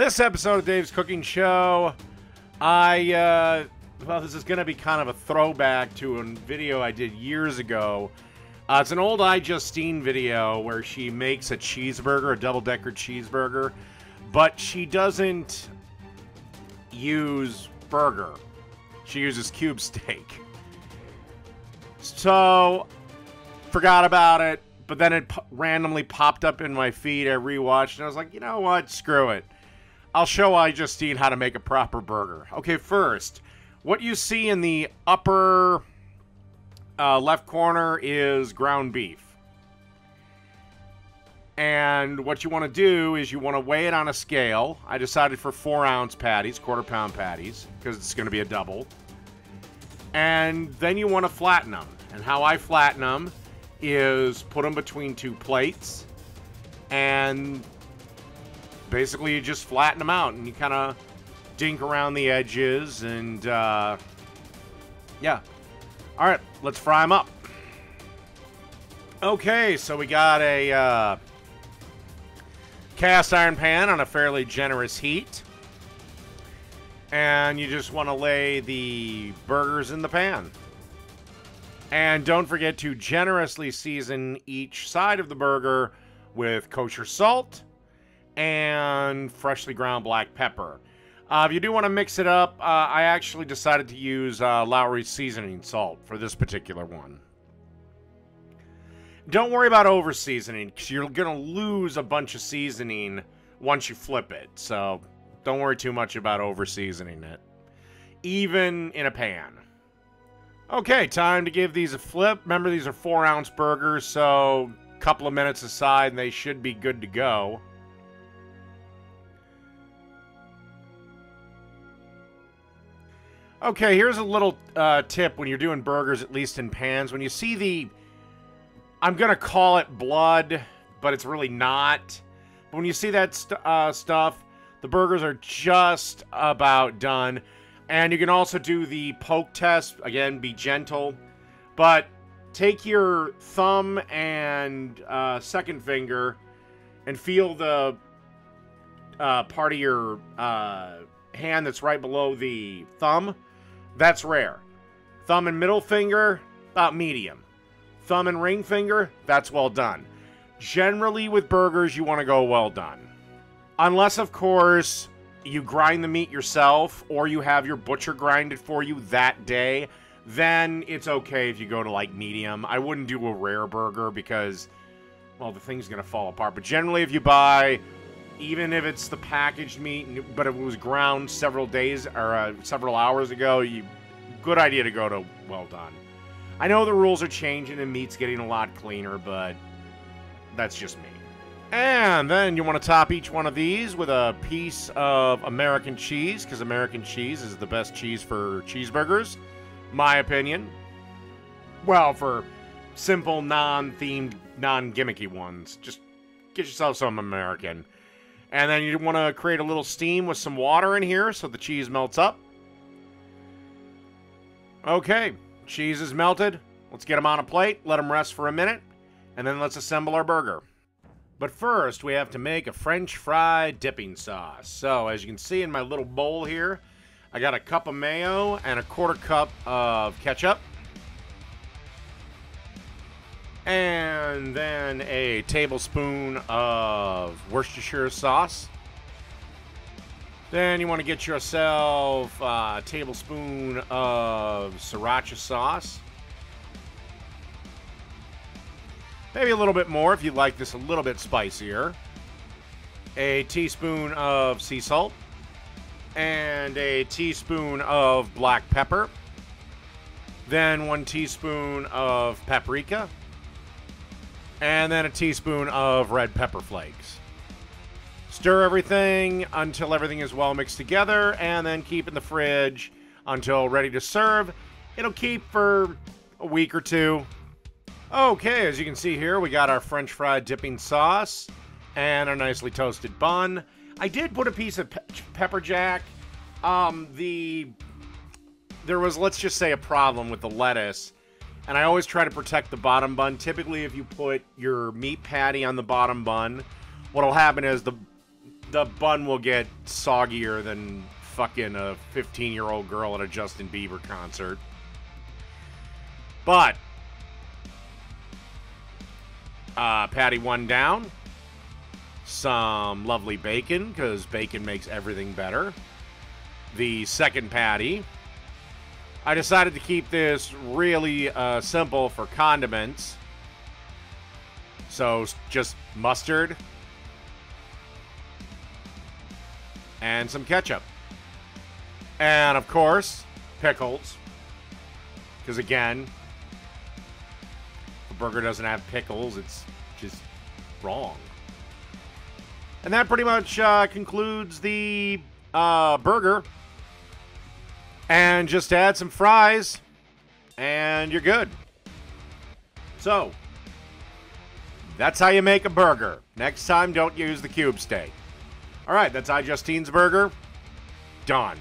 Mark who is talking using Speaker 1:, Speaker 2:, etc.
Speaker 1: This episode of Dave's Cooking Show, well, this is going to be kind of a throwback to a video I did years ago. It's an old iJustine video where she makes a cheeseburger, a double-decker cheeseburger, but she doesn't use burger. She uses cube steak. So, forgot about it, but then it randomly popped up in my feed. I rewatched, and I was like, you know what? Screw it. I'll show iJustine how to make a proper burger. Okay, first, what you see in the upper left corner is ground beef. And what you want to do is you want to weigh it on a scale. I decided for 4-ounce patties, quarter-pound patties, because it's going to be a double. And then you want to flatten them. And how I flatten them is put them between two plates. And basically you just flatten them out. And you kind of dink around the edges. And, yeah. All right, let's fry them up. Okay, so we got a cast iron pan on a fairly generous heat. And you just want to lay the burgers in the pan. And don't forget to generously season each side of the burger with kosher salt and freshly ground black pepper. If you do want to mix it up, I actually decided to use Lowry's seasoning salt for this particular one. Don't worry about over-seasoning, because you're going to lose a bunch of seasoning once you flip it. So don't worry too much about over-seasoning it, even in a pan. Okay, time to give these a flip. Remember, these are 4-ounce burgers, so a couple of minutes aside, and they should be good to go. Okay, here's a little tip when you're doing burgers, at least in pans. When you see the, I'm going to call it blood, but it's really not. But when you see that stuff, the burgers are just about done. And you can also do the poke test. Again, be gentle. But take your thumb and second finger and feel the part of your hand that's right below the thumb. That's rare. Thumb and middle finger, about medium. Thumb and ring finger, that's well done. Generally with burgers, you want to go well done. Unless, of course, you grind the meat yourself or you have your butcher grind it for you that day, then it's okay if you go to, like, medium. I wouldn't do a rare burger because, well, the thing's going to fall apart. But generally, if you buy, even if it's the packaged meat, but it was ground several days or several hours ago, good idea to go to well done. I know the rules are changing and meat's getting a lot cleaner, but that's just me. And then you want to top each one of these with a piece of American cheese, because American cheese is the best cheese for cheeseburgers, my opinion. Well, for simple, non-themed, non-gimmicky ones, just get yourself some American. And then you want to create a little steam with some water in here so the cheese melts up. Okay, cheese is melted. Let's get them on a plate, let them rest for a minute, and then let's assemble our burger. But first, we have to make a French fry dipping sauce. So, as you can see in my little bowl here, I got a cup of mayo and a quarter cup of ketchup. And then a tablespoon of Worcestershire sauce. Then you want to get yourself a tablespoon of sriracha sauce. Maybe a little bit more if you like this a little bit spicier. A teaspoon of sea salt. And a teaspoon of black pepper. Then 1 teaspoon of paprika. And then a teaspoon of red pepper flakes. Stir everything until everything is well mixed together, and then keep in the fridge until ready to serve. It'll keep for a week or two. Okay, as you can see here, we got our French fry dipping sauce and a nicely toasted bun. I did put a piece of pepper jack. There was, let's just say, a problem with the lettuce. And I always try to protect the bottom bun. Typically, if you put your meat patty on the bottom bun, what'll happen is the bun will get soggier than fucking a 15-year-old girl at a Justin Bieber concert. But patty 1 down. Some lovely bacon, because bacon makes everything better. The second patty. I decided to keep this really simple for condiments. So just mustard and some ketchup. And of course, pickles. Because again, if a burger doesn't have pickles, it's just wrong. And that pretty much concludes the burger. And just add some fries, and you're good. So, that's how you make a burger. Next time, don't use the cube steak. All right, that's iJustine's burger. Done.